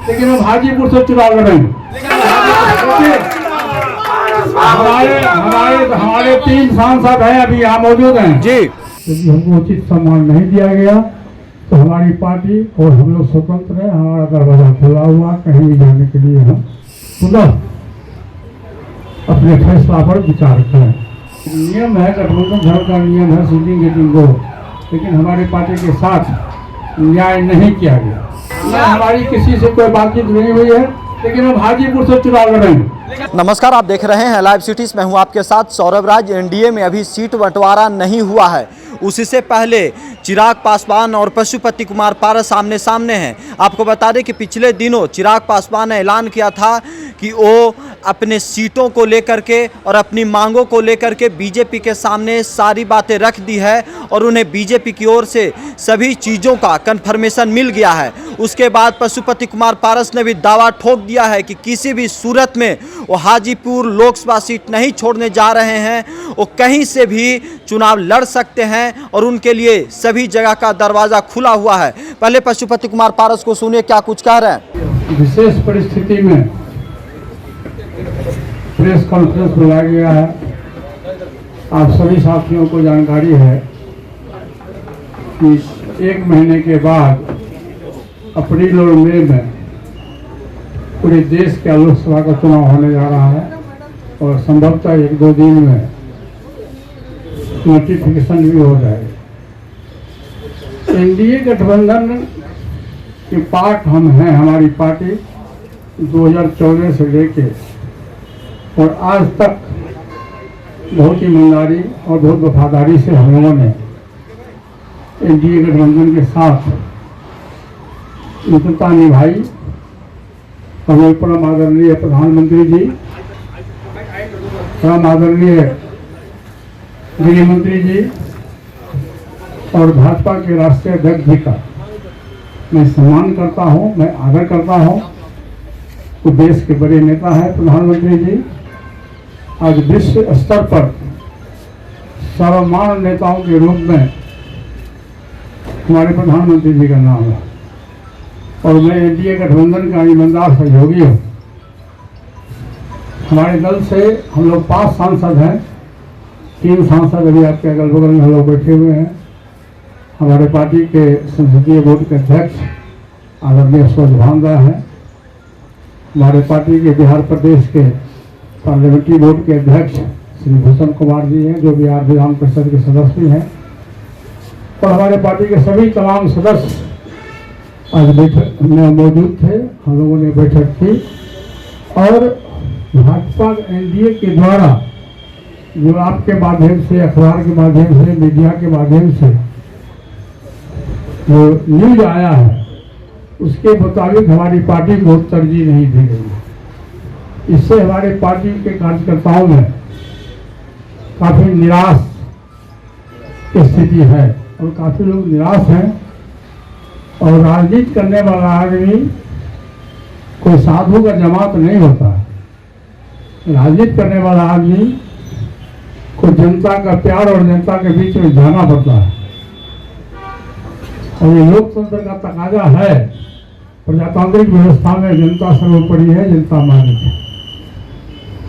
लेकिन हम हाजीपुर से चुनाव लड़ेंगे। हमारे 3 सांसद हैं, अभी यहाँ मौजूद हैं जी। यदि हमको उचित सम्मान नहीं दिया गया तो हमारी पार्टी और हम लोग स्वतंत्र है, हमारा दरवाजा खुला हुआ, कहीं भी जाने के लिए हम पुनः अपने फैसला पर विचार करें। नियम है, गठबंधन धर्म का नियम है सीटिंग गेटिंग को, लेकिन हमारी पार्टी के साथ न्याय नहीं किया गया। हमारी किसी से कोई बातचीत नहीं हुई है, लेकिन हम हाजीपुर से चुनाव लड़ेंगे। नमस्कार, आप देख रहे हैं लाइव सिटीज। मैं हूं आपके साथ सौरभ राज। एनडीए में अभी सीट बंटवारा नहीं हुआ है, उससे पहले चिराग पासवान और पशुपति कुमार पारस आमने सामने हैं। आपको बता दें कि पिछले दिनों चिराग पासवान ने ऐलान किया था कि वो अपने सीटों को लेकर के और अपनी मांगों को लेकर के बीजेपी के सामने सारी बातें रख दी है और उन्हें बीजेपी की ओर से सभी चीज़ों का कन्फर्मेशन मिल गया है। उसके बाद पशुपति कुमार पारस ने भी दावा ठोक दिया है कि किसी भी सूरत में वो हाजीपुर लोकसभा सीट नहीं छोड़ने जा रहे हैं, वो कहीं से भी चुनाव लड़ सकते हैं और उनके लिए सभी जगह का दरवाज़ा खुला हुआ है। पहले पशुपति कुमार पारस को सुनिए क्या कुछ कह रहे हैं। विशेष परिस्थिति में प्रेस कॉन्फ्रेंस बुलाया गया है। आप सभी साथियों को जानकारी है कि 1 महीने के बाद अप्रैल और मई में पूरे देश के लोकसभा का चुनाव होने जा रहा है और संभवतः 1-2 दिन में नोटिफिकेशन भी हो जाएगा। एनडीए गठबंधन के पार्ट हम हैं, हमारी पार्टी 2014 से लेके और आज तक बहुत ईमानदारी और बहुत वफादारी से हम लोगों ने एनडीए गठबंधन के साथ मित्रता निभाई। हमारे परम आदरणीय प्रधानमंत्री जी, परम आदरणीय गृह मंत्री जी और भाजपा के राष्ट्रीय अध्यक्ष जी का मैं सम्मान करता हूं, मैं आदर करता हूं। वो देश के बड़े नेता हैं प्रधानमंत्री जी। आज विश्व स्तर पर सर्वमान्य नेताओं के रूप में हमारे प्रधानमंत्री जी का नाम है और मैं एनडीए गठबंधन का ईमानदार सहयोगी हूँ। हमारे दल से हम लोग 5 सांसद हैं, 3 सांसद अभी आपके अगल बगल में हम लोग बैठे हुए हैं। हमारे पार्टी के संसदीय बोर्ड के अध्यक्ष आदरणीय स्वच्छ भानदा हैं। हमारे पार्टी के बिहार प्रदेश के पार्लियामेंट्री बोर्ड के अध्यक्ष श्री भूषण कुमार जी हैं, जो बिहार विधान परिषद के सदस्य भी हैं। और हमारे पार्टी के सभी तमाम सदस्य आज बैठक में मौजूद थे। हम लोगों ने बैठक की और भाजपा एनडीए के द्वारा जो आपके माध्यम से, अखबार के माध्यम से, मीडिया के माध्यम से जो न्यूज आया है, उसके मुताबिक हमारी पार्टी को तरजीह नहीं दी गई। इससे हमारे पार्टी के कार्यकर्ताओं में काफ़ी निराश की स्थिति है और काफ़ी लोग निराश हैं। और राजनीति करने वाला आदमी कोई साधु का जमात नहीं होता है। राजनीति करने वाला आदमी को जनता का प्यार और जनता के बीच में जाना पड़ता है और ये लोकतंत्र का तकाजा है। प्रजातांत्रिक व्यवस्था में जनता सर्वोपरि है, जनता मालिक है।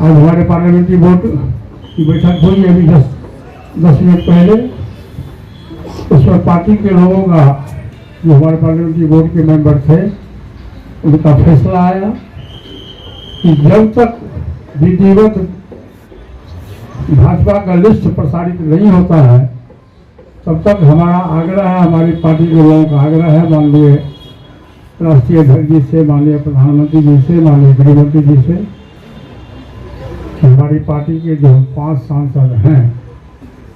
आज हमारे पार्लियामेंट्री बोर्ड की बैठक हुई अभी 10 मिनट पहले। उसमें पार्टी के लोगों का, जो हमारे पार्लियामेंट्री बोर्ड के मेंबर थे, उनका फैसला आया कि जब तक विधिवत भाजपा का लिस्ट प्रसारित नहीं होता है तब तक हमारा आग्रह है, हमारी पार्टी के लोगों का आग्रह है माननीय राष्ट्रीय अध्यक्ष जी से, माननीय प्रधानमंत्री जी से, माननीय गृह मंत्री जी से कि हमारी पार्टी के जो 5 सांसद हैं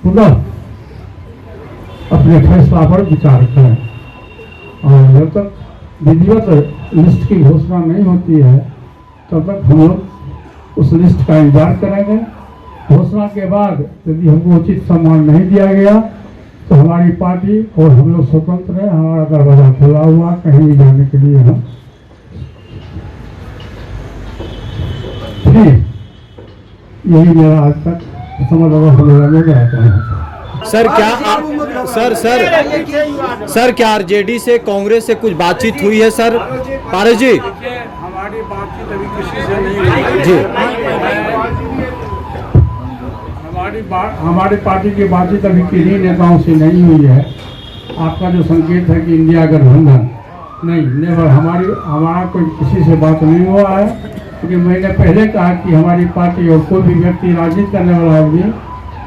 पुनः अपने फैसला पर विचार करें और जब तक विधिवत लिस्ट की घोषणा नहीं होती है तब तक हम लोग उस लिस्ट का इंतजार करेंगे। घोषणा के बाद यदि हमको उचित सम्मान नहीं दिया गया तो हमारी पार्टी और हम लोग स्वतंत्र हैं, हमारा दरवाजा खुला हुआ, कहीं भी जाने के लिए हम फ्री। यही मेरा आज तक समझ लगा रहता है। सर क्या सर क्या आरजेडी से कांग्रेस से कुछ बातचीत हुई है सर? पारस जी, हमारी बातचीत अभी किसी से नहीं हुई जी हमारी पार्टी की बातचीत अभी किन्हीं नेताओं से नहीं हुई है। आपका जो संकेत है कि इंडिया गठबंधन, नहीं, नेवर, हमारा कोई किसी से बात नहीं हुआ है। क्योंकि मैंने पहले कहा कि हमारी पार्टी और कोई भी व्यक्ति राजनीति करने वाला आदमी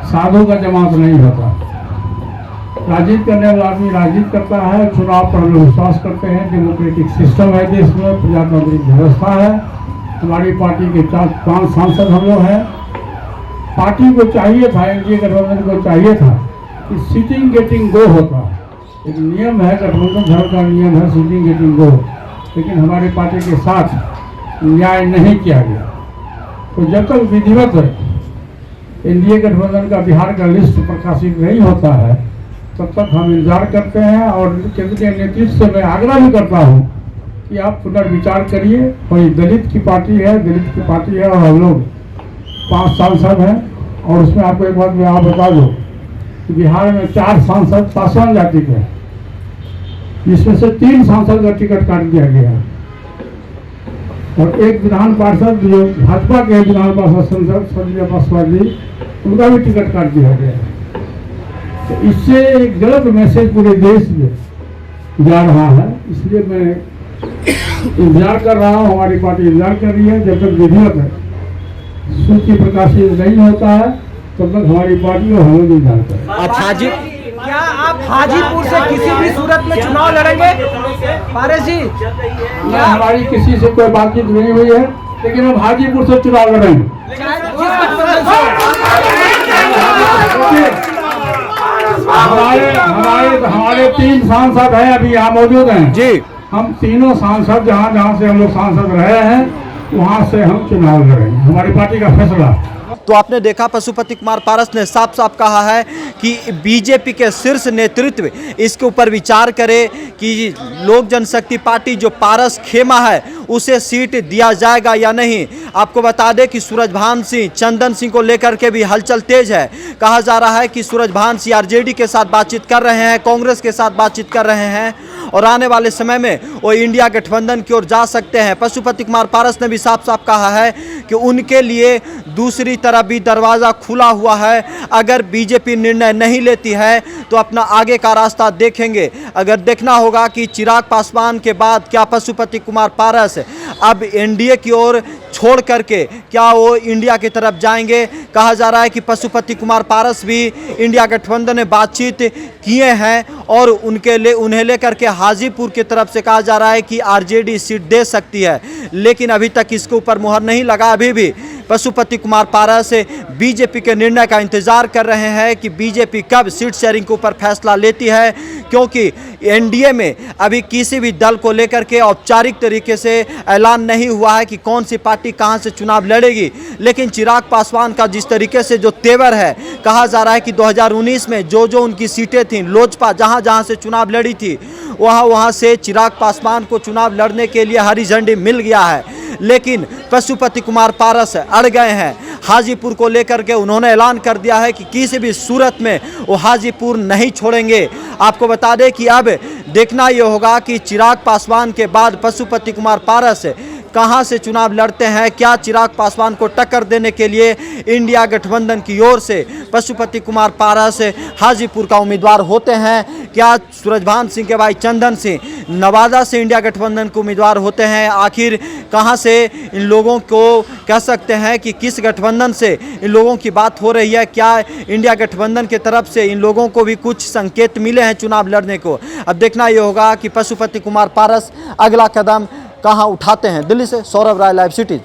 साधु का जमात नहीं होता। राजनीति करने वाला आदमी राजनीति करता है, चुनाव पर हम लोग विश्वास करते हैं, डेमोक्रेटिक सिस्टम है देश में, प्रजातांत्रिक व्यवस्था है। हमारी पार्टी के 4-5 सांसद हम लोग हैं। पार्टी को चाहिए था, एनडीए गठबंधन को चाहिए था कि सीटिंग गेटिंग गो होता। एक नियम है, गठबंधन धर्म का नियम है, सीटिंग गेटिंग गो, लेकिन हमारी पार्टी के साथ न्याय नहीं किया गया। तो जब तक विधिवत एनडीए गठबंधन का बिहार का लिस्ट प्रकाशित नहीं होता है, तब तक हम इंतजार करते हैं। और केंद्रीय नेतृत्व से मैं आग्रह भी करता हूँ कि आप पुनर्विचार करिए। कोई दलित की पार्टी है और हम लोग 5 सांसद हैं। और उसमें आपको एक बात मैं आप बता दूँ कि बिहार में 4 सांसद पासवान जाति के हैं, जिसमें से 3 सांसद का टिकट काट दिया गया और एक विधान पार्षद जो भाजपा के विधान पार्षद संजय पासवान जी, उनका भी टिकट काट दिया गया। तो इससे एक गलत मैसेज पूरे देश में जा रहा है। इसलिए मैं इंतजार कर रहा हूँ, हमारी पार्टी इंतजार कर रही है। जब तक विधिवत सूची प्रकाशित नहीं होता है, तब तक हमारी पार्टी और हम लोग इंतजार करें। क्या आप हाजीपुर से किसी भी सूरत में चुनाव लड़ेंगे पारस जी? हमारी किसी से कोई बातचीत नहीं हुई है, लेकिन हम हाजीपुर से चुनाव लड़ेंगे। हमारे 3 सांसद हैं, अभी यहाँ मौजूद हैं जी। हम तीनों सांसद जहाँ से हम लोग सांसद रहे हैं, वहाँ से हम चुनाव लड़ेंगे। हमारी पार्टी का फैसला। तो आपने देखा, पशुपति कुमार पारस ने साफ साफ कहा है कि बीजेपी के शीर्ष नेतृत्व इसके ऊपर विचार करे कि लोक जनशक्ति पार्टी जो पारस खेमा है उसे सीट दिया जाएगा या नहीं। आपको बता दें कि सूरजभान सिंह, चंदन सिंह को लेकर के भी हलचल तेज है। कहा जा रहा है कि सूरजभान सिंह आरजेडी के साथ बातचीत कर रहे हैं, कांग्रेस के साथ बातचीत कर रहे हैं और आने वाले समय में वो इंडिया गठबंधन की ओर जा सकते हैं। पशुपति कुमार पारस ने भी साफ साफ कहा है कि उनके लिए दूसरी तरफ भी दरवाज़ा खुला हुआ है। अगर बीजेपी निर्णय नहीं लेती है तो अपना आगे का रास्ता देखेंगे। अगर देखना होगा कि चिराग पासवान के बाद क्या पशुपति कुमार पारस अब एनडीए की ओर छोड़ करके क्या वो इंडिया की तरफ जाएंगे। कहा जा रहा है कि पशुपति कुमार पारस भी इंडिया गठबंधन में बातचीत किए हैं और उन्हें लेकर के हाजीपुर की तरफ से कहा जा रहा है कि आरजेडी सीट दे सकती है, लेकिन अभी तक इसके ऊपर मुहर नहीं लगा। अभी भी पशुपति कुमार पारस बीजेपी के निर्णय का इंतजार कर रहे हैं कि बीजेपी कब सीट शेयरिंग के ऊपर फैसला लेती है, क्योंकि एनडीए में अभी किसी भी दल को लेकर के औपचारिक तरीके से ऐलान नहीं हुआ है कि कौन सी पार्टी कहां से चुनाव लड़ेगी। लेकिन चिराग पासवान का जिस तरीके से जो तेवर है, कहा जा रहा है कि 2019 में जो उनकी सीटें थीं, लोजपा जहां से चुनाव लड़ी थी, वहां से चिराग पासवान को चुनाव लड़ने के लिए हरी झंडी मिल गया है। लेकिन पशुपति कुमार पारस अड़ गए हैं हाजीपुर को लेकर के। उन्होंने ऐलान कर दिया है कि किसी भी सूरत में वो हाजीपुर नहीं छोड़ेंगे। आपको बता दें कि अब देखना ये होगा कि चिराग पासवान के बाद पशुपति कुमार पारस कहां से चुनाव लड़ते हैं। क्या चिराग पासवान को टक्कर देने के लिए इंडिया गठबंधन की ओर से पशुपति कुमार पारस हाजीपुर का उम्मीदवार होते हैं? क्या सूरजभान सिंह के भाई चंदन सिंह नवादा से इंडिया गठबंधन के उम्मीदवार होते हैं? आखिर कहां से इन लोगों को कह सकते हैं कि किस गठबंधन से इन लोगों की बात हो रही है? क्या इंडिया गठबंधन की तरफ से इन लोगों को भी कुछ संकेत मिले हैं चुनाव लड़ने को? अब देखना ये होगा कि पशुपति कुमार पारस अगला कदम कहां उठाते हैं। दिल्ली से सौरभ राय, लाइव सिटीज।